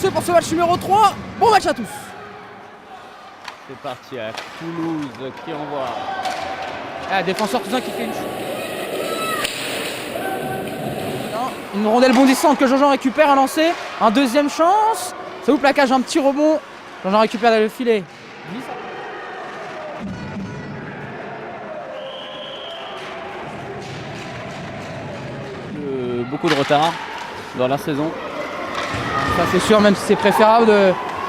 ce pour ce match numéro 3. Bon match à tous. C'est parti à Toulouse qui envoie. Ah, défenseur toulousain qui fait une chute. Une rondelle bondissante que Jean-Jean récupère à lancer. Un deuxième chance. Ça ouvre la cage, un petit rebond. Jean-Jean récupère le filet. Beaucoup de retard dans la saison. Ça c'est sûr, même si c'est préférable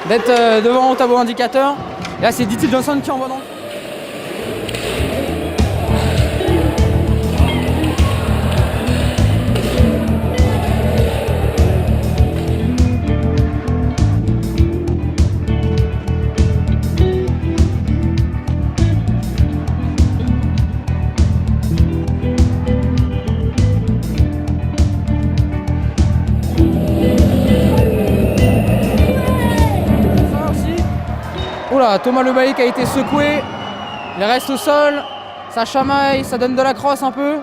d'être devant au tableau indicateur. Et là c'est D.T. Johnson qui envoie dans le... Oula, Thomas Le Bailly qui a été secoué, il reste au sol, ça chamaille, ça donne de la crosse un peu.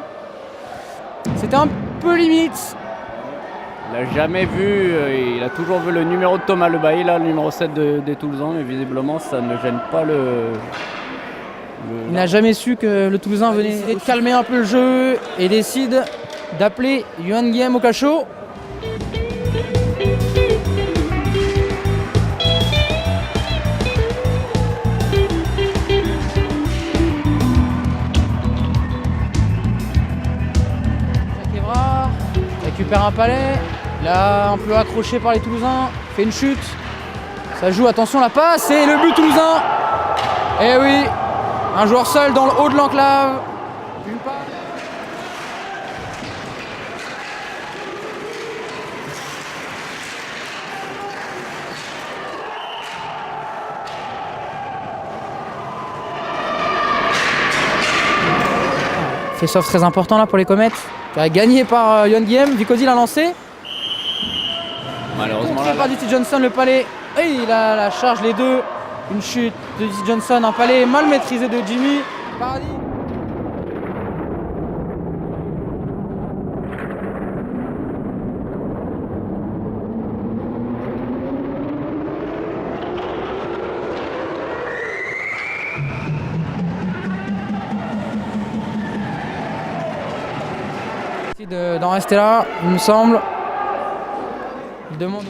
C'était un peu limite. Il n'a jamais vu, il a toujours vu le numéro de Thomas Le Bailly, là, le numéro 7 des Toulousains, mais visiblement ça ne gêne pas Il n'a jamais su que le Toulousain venait de calmer un peu le jeu et décide d'appeler Yohan Guillem au cachot. Récupère un palais, là un peu accroché par les Toulousains, fait une chute, ça joue, attention la passe et le but toulousain. Eh oui, un joueur seul dans le haut de l'enclave. Une passe. Face-off très important là pour les Comètes. Qui a gagné par Yohan Guillem. Vicody l'a lancé. Malheureusement là, par D.T. Johnson le palais. Et il a la charge les deux. Une chute de D.T. Johnson, un palais mal maîtrisé de Jimmy. Paradis. D'en rester là, il me semble. Il demande.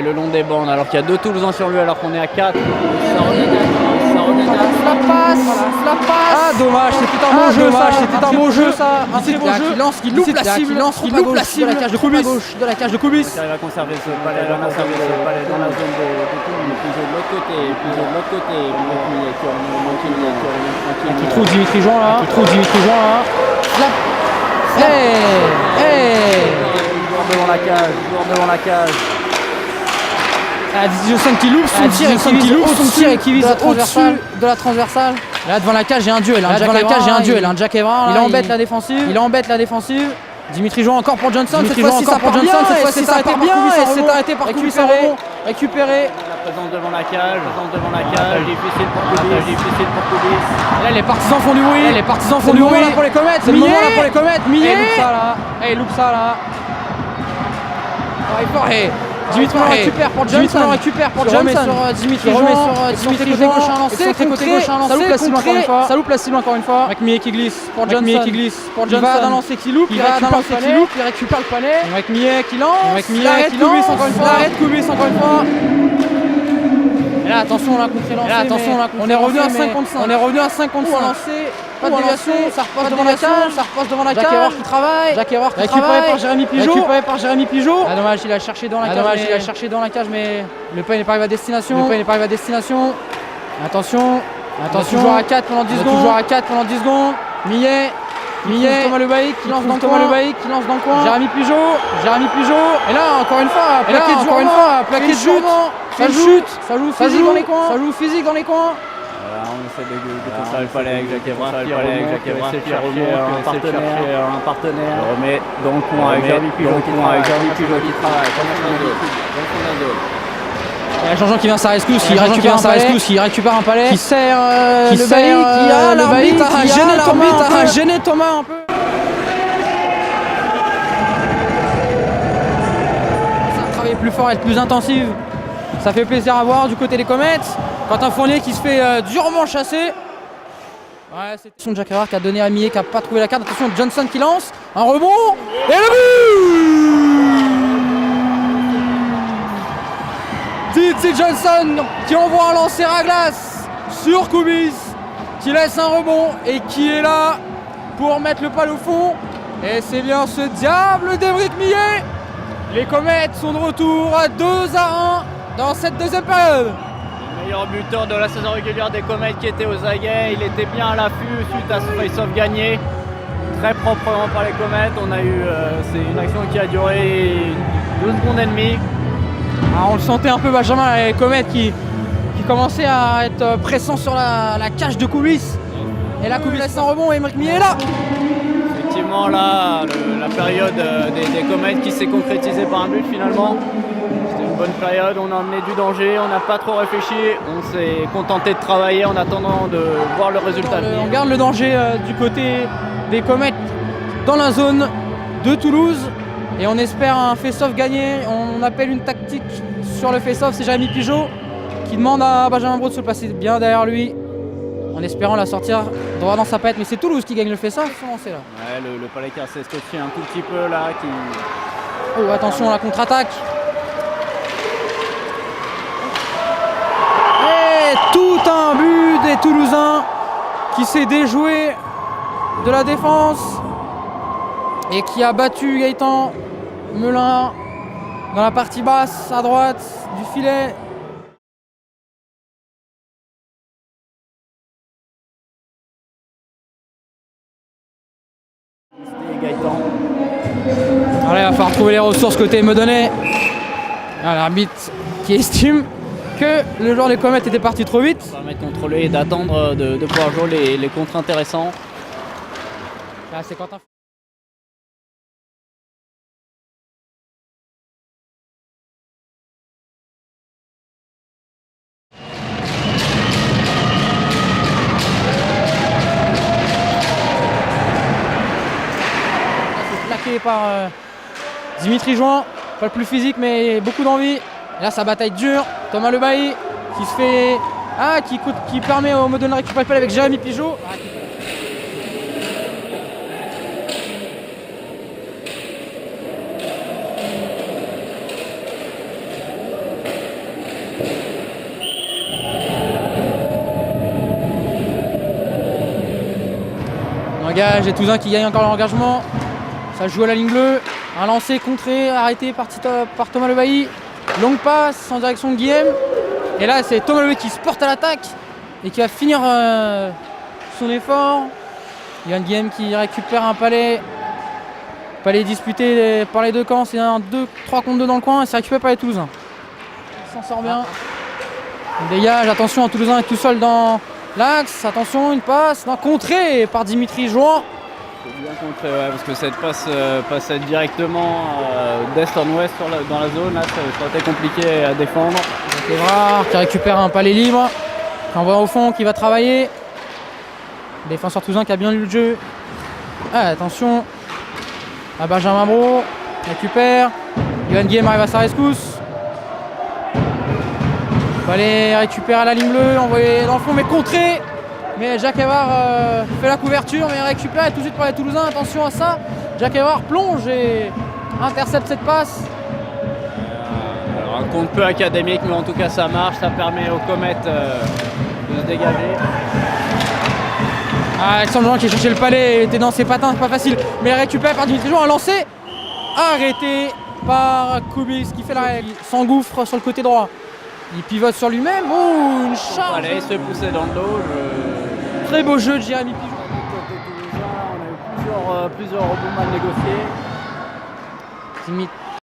Le long des bandes alors qu'il y a deux Toulousains sur lui alors qu'on est à 4. Ça la passe. Ah dommage, c'était un bon jeu, c'était un bon jeu ça. Un très beau jeu. Il loupe la cible, il loupe la cible de la cage de Koubis. De la cage de Koubis. Il va conserver ce palais dans la zone de Toulouse, toujours de l'autre côté, qui trouve Dimitri Jean là. Devant la cage. D.T. Johnson qui loupe son tir et qui vise au-dessus de la transversale. Là devant la cage il y a un duel, un Jack Evra. Il embête la défensive. Dimitri Jean encore pour Johnson, cette fois-ci ça part bien, c'est arrêté par Koubis. Récupéré. La présence devant la cage, difficile pour Koubis. Là les partisans font du bruit, là pour les Comètes, c'est le moment là pour les Comètes. Millet il loupe ça là. Dimitri récupère pour Johnson. Dimitri remet sur Dimitri gauche un lancé. Ça loupe la cible encore une fois. Avec Millet qui glisse pour Johnson. Il va d'un lancer qui loupe. Il récupère le palais. Avec Millet qui lance. Il arrête Koubis encore une fois. Et là, attention, là, contre-lancé. Là, attention, là, on est revenu à 5 contre 5. On est revenu à 5 contre 5. Pas de déviation, ça repasse devant la cage. Ça repasse devant la cage. Jacques Erreur qui travaille. Jacques Erreur qui travaille. Récupéré par Jérémy Pigeot. Ah, dommage, il a cherché dans la cage. Mais le pain n'est pas arrivé à destination. Attention. Toujours à 4 pendant 10 secondes. Millet. Thomas Lebaïc qui lance dans le coin. Jérémy Pigeot. Et là, encore une fois, plaqué de chute. Ça joue physique dans les coins. Voilà, on essaie de ça le palais avec Jacques Erreur qui chercher un partenaire. On remet dans le coin avec Jérémy Pigeot qui travaille. Il y a Jean-Jean qui vient à sa rescousse, qui récupère un palais, qui sert le Bailly, l'arbitre a gêné Thomas un peu. Ça a travaillé plus fort, être plus intensive. Ça fait plaisir à voir du côté des Comètes. Quentin Fournier qui se fait durement chasser. Ouais, c'est Jacques Erreur qui a donné à Millet qui n'a pas trouvé la carte. Attention, Johnson qui lance, un rebond et le but! Titi Johnson qui envoie un lancer à glace sur Koubis, qui laisse un rebond et qui est là pour mettre le pal au fond. Et c'est bien ce diable d'Émeric Millet. Les Comètes sont de retour à 2-1 dans cette deuxième période. Le meilleur buteur de la saison régulière des Comètes qui était aux aguets. Il était bien à l'affût suite à ce face-off gagné. Très proprement par les Comètes. C'est une action qui a duré 2 secondes et demie. Ah, on le sentait un peu, Benjamin, les Comètes qui commençaient à être pressants sur la cage de Koubis. Et là, Koubis laisse un rebond et Émeric Millet est là. Effectivement, là, la période des Comètes qui s'est concrétisée par un but finalement. C'était une bonne période, on a emmené du danger, on n'a pas trop réfléchi, on s'est contenté de travailler en attendant de voir le résultat. On garde le danger du côté des Comètes dans la zone de Toulouse. Et on espère un face-off gagné. On appelle une tactique sur le face-off. C'est Jérémy Pigeot qui demande à Benjamin Braud de se placer bien derrière lui, en espérant la sortir droit dans sa patte. Mais c'est Toulouse qui gagne le face-off. Là. Ouais, le palais qui s'est scotché un tout petit peu là. Oh, attention à la contre-attaque. Et tout un but des Toulousains qui s'est déjoué de la défense et qui a battu Gaëtan Melun dans la partie basse à droite du filet. C'était Gaëtan. Allez, il va falloir trouver les ressources côté Meudonnet. L'arbitre qui estime que le joueur des Comètes était parti trop vite. Ça va mettre contrôlé et d'attendre de pouvoir jouer les contres intéressants. Là, c'est Quentin. Plaqué par Dimitri Jouan, pas le plus physique mais beaucoup d'envie. Et là sa bataille dure, Thomas Lebailly qui se fait. Qui permet au Meudonnet de récupérer le palais avec Jérémy Pigeot. Les Toulousains qui gagnent encore leur engagement. Ça joue à la ligne bleue. Un lancer contré, arrêté par Thomas Lebailly. Longue passe en direction de Guillaume. Et là, c'est Thomas Lebailly qui se porte à l'attaque et qui va finir son effort. Yann Guillaume qui récupère un palais. Palais disputé par les deux camps. C'est un 2-3 contre 2 dans le coin et c'est récupéré par les Toulousains. Il s'en sort bien. Il dégage. Attention, un Toulousain est tout seul dans l'axe, attention, une passe, contrée par Dimitri Jouan. C'est bien contré, ouais, parce que cette passe passait directement d'est en ouest dans la zone, là, ça aurait été compliqué à défendre. Évrard qui récupère un palais libre, qui envoie au fond, qui va travailler. Le défenseur toulousain qui a bien lu le jeu. Attention, à Benjamin Braud, récupère. Yohan Guillaume arrive à sa rescousse. Palais récupère à la ligne bleue, envoyé dans le fond, mais contré. Mais Jacques Erreur fait la couverture, mais récupère tout de suite par les Toulousains. Attention à ça. Jacques Erreur plonge et intercepte cette passe. Un compte peu académique, mais en tout cas ça marche, ça permet aux Comètes de se dégager. Ah, Alexandre Blanc qui a cherché le palais, il était dans ses patins, c'est pas facile. Mais il récupère par Dimitri Jouan, un lancé arrêté par Kubis qui fait l'arrêt, s'engouffre sur le côté droit. Il pivote sur lui-même. Oh, une charge. Allez, il se fait pousser dans le dos. Très beau jeu de Jérémy Pigeon. On a eu plusieurs rebonds mal négociés.